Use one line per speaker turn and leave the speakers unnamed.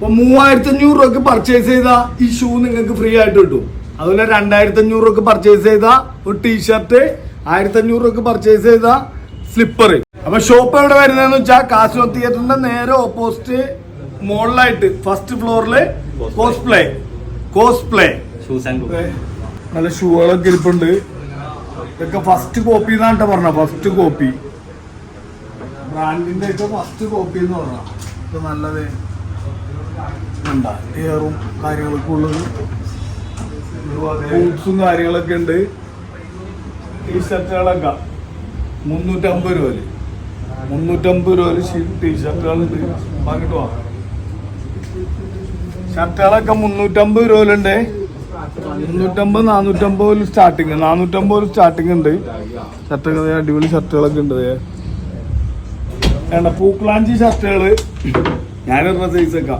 അപ്പൊ 3500 രൂപക്ക് പർച്ചേസ് ചെയ്താൽ ഈ ഷൂ നിങ്ങൾക്ക് ഫ്രീ ആയിട്ട് കിട്ടും. അതുപോലെ 2500 രൂപക്ക് പർച്ചേസ് ചെയ്താൽ ഒരു ടീഷർട്ട്, 1500 രൂപക്ക് പർച്ചേസ് ചെയ്താൽ സ്ലിപ്പർ. അപ്പൊ ഷോപ്പ് എവിടെ വരുന്നതെന്ന് വെച്ചാൽ കാസിനോ തിയേറ്ററിന്റെ നേരെ ഓപ്പോസിറ്റ് മുകളിലായിട്ട് ഫസ്റ്റ് ഫ്ലോറില് കോസ്പ്ലേ നല്ല ഷൂകളൊക്കെ ഇരിപ്പുണ്ട്. ഇതൊക്കെ ഫസ്റ്റ് കോപ്പി എന്നാണ് പറഞ്ഞ, ഫസ്റ്റ് കോപ്പി ബ്രാൻഡിന്റെ ഒക്കെ ഫസ്റ്റ് കോപ്പി എന്ന് പറഞ്ഞ. ഇത് നല്ലത് എയറും കാര്യങ്ങളൊക്കെ ഉള്ളത്, ബൂട്ട്സും കാര്യങ്ങളൊക്കെ ഉണ്ട്. ടീഷർട്ടുകളൊക്കെ 350 രൂപ, 350 രൂപ ടീഷർട്ടുകളുണ്ട്. വാങ്ങിട്ട് പോവാം. ഷർട്ടുകളൊക്കെ 350 രൂപയിലുണ്ട്. 350, 450 സ്റ്റാർട്ടിങ്, 450 സ്റ്റാർട്ടിങ് ഉണ്ട്. ഷർട്ടുകൾ അടിപൊളി ഷർട്ടുകളൊക്കെ ഉണ്ട്. പൂക്കളാഞ്ചി ഷർട്ടുകള് ഞാനിടുന്ന സൈസൊക്കെ